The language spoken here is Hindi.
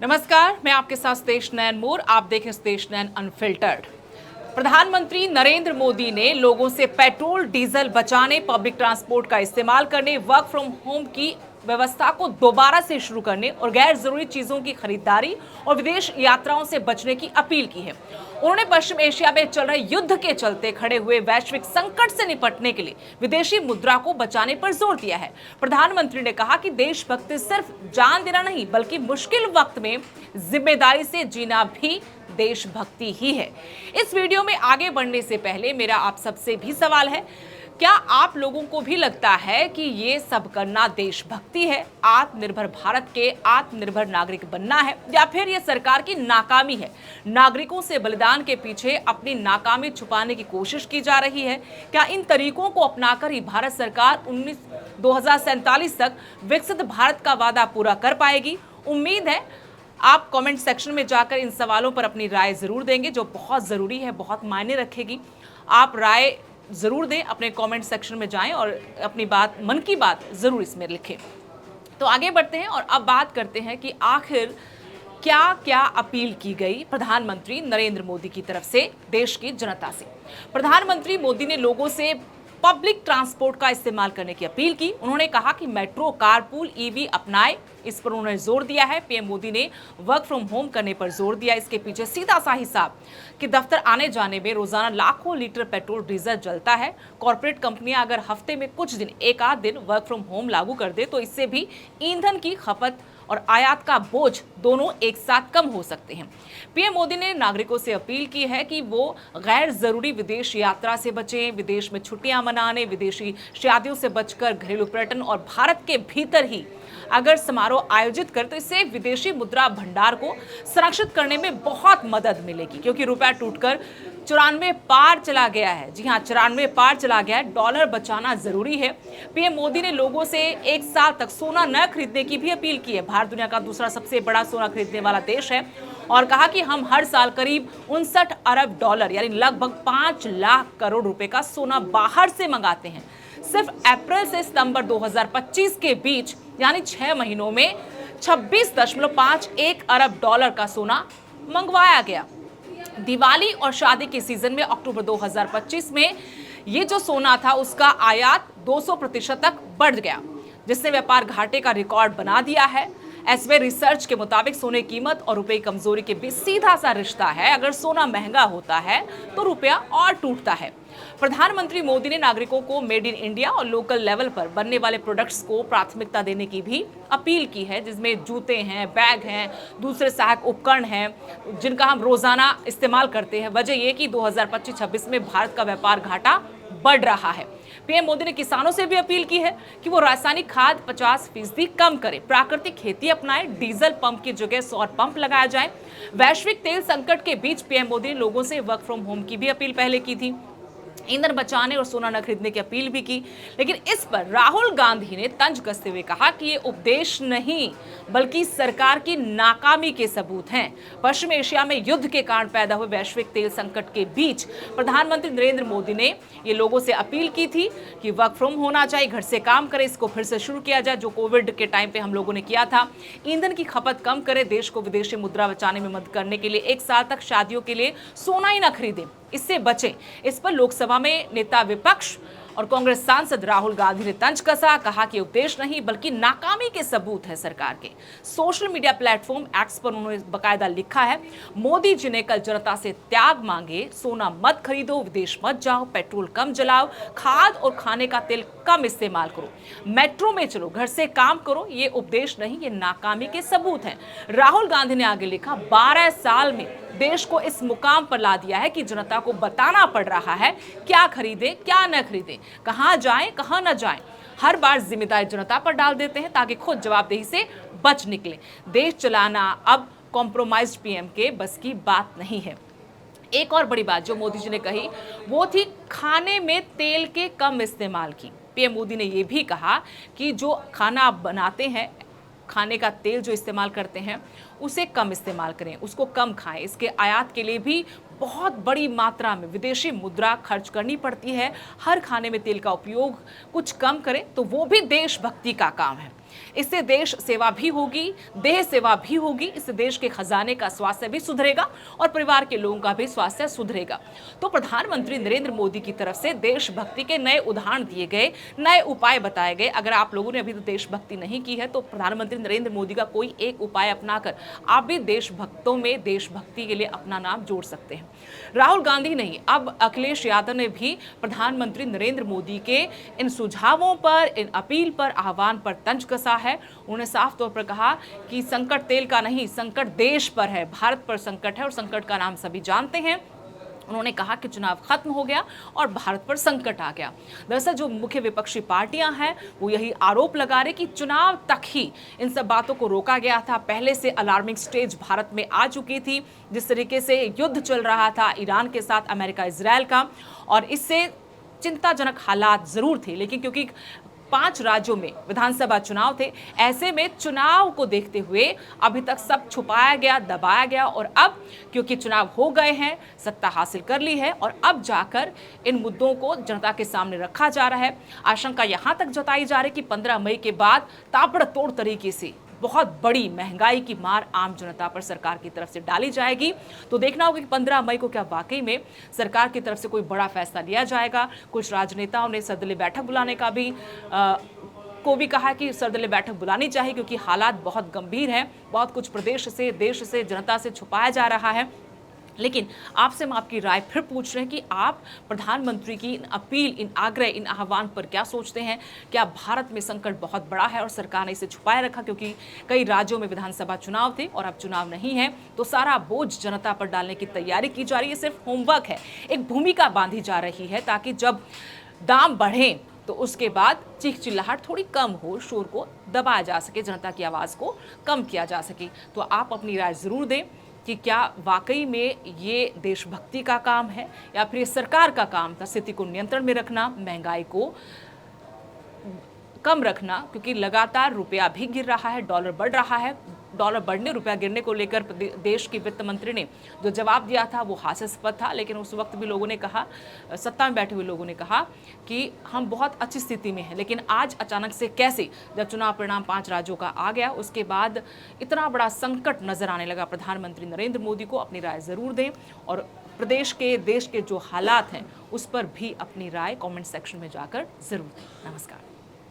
नमस्कार, मैं आपके साथ सतेश नैन मोर। आप देखें सतेश नैन अनफिल्टर्ड। प्रधानमंत्री नरेंद्र मोदी ने लोगों से पेट्रोल डीजल बचाने, पब्लिक ट्रांसपोर्ट का इस्तेमाल करने, वर्क फ्रॉम होम की व्यवस्था को दोबारा से शुरू करने और गैर जरूरी चीजों की खरीदारी और विदेश यात्राओं से बचने की अपील की है। उन्होंने पश्चिम एशिया में चल रहे युद्ध के चलते खड़े हुए वैश्विक संकट से निपटने के लिए विदेशी मुद्रा को बचाने पर जोर दिया है। प्रधानमंत्री ने कहा कि देशभक्ति सिर्फ जान देना नहीं, बल्कि मुश्किल वक्त में जिम्मेदारी से जीना भी देशभक्ति ही है। इस वीडियो में आगे बढ़ने से पहले मेरा आप सबसे भी सवाल है, क्या आप लोगों को भी लगता है कि ये सब करना देशभक्ति है, आत्मनिर्भर भारत के आत्मनिर्भर नागरिक बनना है, या फिर ये सरकार की नाकामी है? नागरिकों से बलिदान के पीछे अपनी नाकामी छुपाने की कोशिश की जा रही है। क्या इन तरीकों को अपनाकर ही भारत सरकार 2047 तक विकसित भारत का वादा पूरा कर पाएगी? उम्मीद है आप कमेंट सेक्शन में जाकर इन सवालों पर अपनी राय जरूर देंगे, जो बहुत ज़रूरी है, बहुत मायने रखेगी। आप राय ज़रूर दें, अपने कमेंट सेक्शन में जाएं और अपनी बात, मन की बात ज़रूर इसमें लिखें। तो आगे बढ़ते हैं और अब बात करते हैं कि आखिर क्या क्या अपील की गई प्रधानमंत्री नरेंद्र मोदी की तरफ से देश की जनता से। प्रधानमंत्री मोदी ने लोगों से पब्लिक ट्रांसपोर्ट का इस्तेमाल करने की अपील की। उन्होंने कहा कि मेट्रो, कारपूल, ईवी अपनाएं, इस पर उन्होंने जोर दिया है। पीएम मोदी ने वर्क फ्रॉम होम करने पर जोर दिया। इसके पीछे सीधा सा हिसाब कि दफ्तर आने जाने में रोजाना लाखों लीटर पेट्रोल डीजल जलता है। कॉर्पोरेट कंपनियां अगर हफ्ते में कुछ दिन, एक आध दिन वर्क फ्रॉम होम लागू कर दे तो इससे भी ईंधन की खपत और आयात का बोझ दोनों एक साथ कम हो सकते हैं। पीएम मोदी ने नागरिकों से अपील की है कि वो गैर जरूरी विदेश यात्रा से बचें, विदेश में छुट्टियां मनाने, विदेशी शादियों से बचकर घरेलू पर्यटन और भारत के भीतर ही अगर समारोह आयोजित कर तो इससे विदेशी मुद्रा भंडार को संरक्षित करने में बहुत मदद मिलेगी, क्योंकि रुपया टूटकर 94 पार चला गया है। जी हां, 94 पार चला गया है। डॉलर बचाना जरूरी है। पीएम मोदी ने लोगों से एक साल तक सोना न खरीदने की भी अपील की है। भारत दुनिया का दूसरा सबसे बड़ा सोना खरीदने वाला देश है और कहा कि हम हर साल करीब 59 अरब डॉलर यानी लगभग 5 लाख करोड़ रुपए का सोना बाहर से मंगाते हैं। सिर्फ अप्रैल से सितंबर 2025 के बीच यानी 6 महीनों में 26.51 अरब डॉलर का सोना मंगवाया गया। दिवाली और शादी के सीजन में अक्टूबर 2025 में ये जो सोना था उसका आयात 200% तक बढ़ गया, जिसने व्यापार घाटे का रिकॉर्ड बना दिया है। एसवे रिसर्च के मुताबिक सोने की कीमत और रुपए की कमजोरी के बीच सीधा सा रिश्ता है। अगर सोना महंगा होता है तो रुपया और टूटता है। प्रधानमंत्री मोदी ने नागरिकों को मेड इन इंडिया और लोकल लेवल पर बनने वाले प्रोडक्ट्स को प्राथमिकता देने की भी अपील की है, जिसमें जूते हैं, बैग हैं, दूसरे सहायक उपकरण हैं जिनका हम रोजाना इस्तेमाल करते हैं। वजह यह कि 2025-26 में भारत का व्यापार घाटा बढ़ रहा है। पीएम मोदी ने किसानों से भी अपील की है कि वो रासायनिक खाद 50% कम करें, प्राकृतिक खेती अपनाएं, डीजल पंप की जगह सौर पंप लगाया जाए। वैश्विक तेल संकट के बीच पीएम मोदी ने लोगों से वर्क फ्रॉम होम की भी अपील पहले की थी, ईंधन बचाने और सोना न खरीदने की अपील भी की। लेकिन इस पर राहुल गांधी ने तंज कसते हुए कहा कि ये उपदेश नहीं बल्कि सरकार की नाकामी के सबूत हैं। पश्चिम एशिया में युद्ध के कारण पैदा हुए वैश्विक तेल संकट के बीच प्रधानमंत्री नरेंद्र मोदी ने ये लोगों से अपील की थी कि वर्क फ्रॉम होना चाहिए, घर से काम करें, इसको फिर से शुरू किया जाए जो कोविड के टाइम पे हम लोगों ने किया था। ईंधन की खपत कम करें, देश को विदेशी मुद्रा बचाने में मदद करने के लिए एक साल तक शादियों के लिए सोना ही न खरीदें, इससे बचें। इस पर लोकसभा में नेता विपक्ष और कांग्रेस सांसद राहुल गांधी ने तंज कसा, कहा कि उपदेश नहीं बल्कि नाकामी के सबूत है सरकार के। सोशल मीडिया प्लेटफॉर्म एक्स पर उन्होंने बकायदा लिखा है, मोदी जी ने कल जनता से त्याग मांगे, सोना मत खरीदो, विदेश मत जाओ, पेट्रोल कम जलाओ, खाद और खाने का तेल कम इस्तेमाल करो, मेट्रो में चलो, घर से काम करो। ये उपदेश नहीं, ये नाकामी के सबूत हैं। राहुल गांधी ने आगे लिखा, 12 साल में देश को इस मुकाम पर ला दिया है कि जनता को बताना पड़ रहा है क्या खरीदें, क्या न खरीदें, कहां जाएं, कहां न जाएं। हर बार जिम्मेदारी जनता पर डाल देते हैं ताकि खुद जवाबदेही से बच निकले। देश चलाना अब कॉम्प्रोमाइज्ड पीएम के बस की बात नहीं है। एक और बड़ी बात जो मोदी जी ने कही वो थी खाने में तेल के कम इस्तेमाल की। पीएम मोदी ने यह भी कहा कि जो खाना आप बनाते हैं, खाने का तेल जो इस्तेमाल करते हैं उसे कम इस्तेमाल करें, उसको कम खाएं। इसके आयात के लिए भी बहुत बड़ी मात्रा में विदेशी मुद्रा खर्च करनी पड़ती है। हर खाने में तेल का उपयोग कुछ कम करें तो वो भी देशभक्ति का काम है। इससे देश सेवा भी होगी, देह सेवा भी होगी, इससे देश के खजाने का स्वास्थ्य भी सुधरेगा और परिवार के लोगों का भी स्वास्थ्य सुधरेगा। तो प्रधानमंत्री नरेंद्र मोदी की तरफ से देशभक्ति के नए उदाहरण दिए गए, नए उपाय बताए गए। अगर आप लोगों ने अभी तो देशभक्ति नहीं की है तो प्रधानमंत्री नरेंद्र मोदी का कोई एक उपाय अपनाकर आप भी देशभक्तों में देशभक्ति के लिए अपना नाम जोड़ सकते हैं। राहुल गांधी नहीं, अब अखिलेश यादव ने भी प्रधानमंत्री नरेंद्र मोदी के इन सुझावों पर, इन अपील पर, आह्वान पर तंज कसा है। उन्होंने साफ तौर पर कहा कि संकट तेल का नहीं, संकट देश पर है, भारत पर संकट है और संकट का नाम सभी जानते हैं। उन्होंने कहा कि चुनाव खत्म हो गया और भारत पर संकट आ गया। दरअसल जो मुख्य विपक्षी पार्टियां हैं वो यही आरोप लगा रहे कि चुनाव तक ही इन सब बातों को रोका गया था। पहले से अलार्मिंग स्टेज भारत में आ चुकी थी, जिस तरीके से युद्ध चल रहा था ईरान के साथ, अमेरिका इजरायल का, और इससे चिंताजनक हालात जरूर थे। लेकिन क्योंकि 5 राज्यों में विधानसभा चुनाव थे, ऐसे में चुनाव को देखते हुए अभी तक सब छुपाया गया, दबाया गया, और अब क्योंकि चुनाव हो गए हैं, सत्ता हासिल कर ली है और अब जाकर इन मुद्दों को जनता के सामने रखा जा रहा है। आशंका यहां तक जताई जा रही है कि 15 मई के बाद ताबड़तोड़ तरीके से बहुत बड़ी महंगाई की मार आम जनता पर सरकार की तरफ से डाली जाएगी। तो देखना होगा कि 15 मई को क्या वाकई में सरकार की तरफ से कोई बड़ा फैसला लिया जाएगा। कुछ राजनेताओं ने सर्वदलीय बैठक बुलाने का भी कहा कि सर्वदलीय बैठक बुलानी चाहिए, क्योंकि हालात बहुत गंभीर हैं। बहुत कुछ प्रदेश से, देश से, जनता से छुपाया जा रहा है। लेकिन आपसे हम आपकी राय फिर पूछ रहे हैं कि आप प्रधानमंत्री की इन अपील, इन आग्रह, इन आह्वान पर क्या सोचते हैं? क्या भारत में संकट बहुत बड़ा है और सरकार ने इसे छुपाए रखा क्योंकि कई राज्यों में विधानसभा चुनाव थे और अब चुनाव नहीं है, तो सारा बोझ जनता पर डालने की तैयारी की जा रही है? सिर्फ होमवर्क है, एक भूमिका बांधी जा रही है ताकि जब दाम बढ़े तो उसके बाद चीख चिल्लाहट थोड़ी कम हो, शोर को दबाया जा सके, जनता की आवाज़ को कम किया जा सके। तो आप अपनी राय ज़रूर दें कि क्या वाकई में ये देशभक्ति का काम है या फिर सरकार का काम था स्थिति को नियंत्रण में रखना, महंगाई को कम रखना, क्योंकि लगातार रुपया भी गिर रहा है, डॉलर बढ़ रहा है। डॉलर बढ़ने, रुपया गिरने को लेकर देश की वित्त मंत्री ने जो जवाब दिया था वो हास्यास्पद था। लेकिन उस वक्त भी लोगों ने कहा, सत्ता में बैठे हुए लोगों ने कहा कि हम बहुत अच्छी स्थिति में हैं। लेकिन आज अचानक से कैसे, जब चुनाव परिणाम 5 राज्यों का आ गया, उसके बाद इतना बड़ा संकट नजर आने लगा। प्रधानमंत्री नरेंद्र मोदी को अपनी राय ज़रूर दें और प्रदेश के, देश के जो हालात हैं उस पर भी अपनी राय कमेंट सेक्शन में जाकर ज़रूर दें। नमस्कार।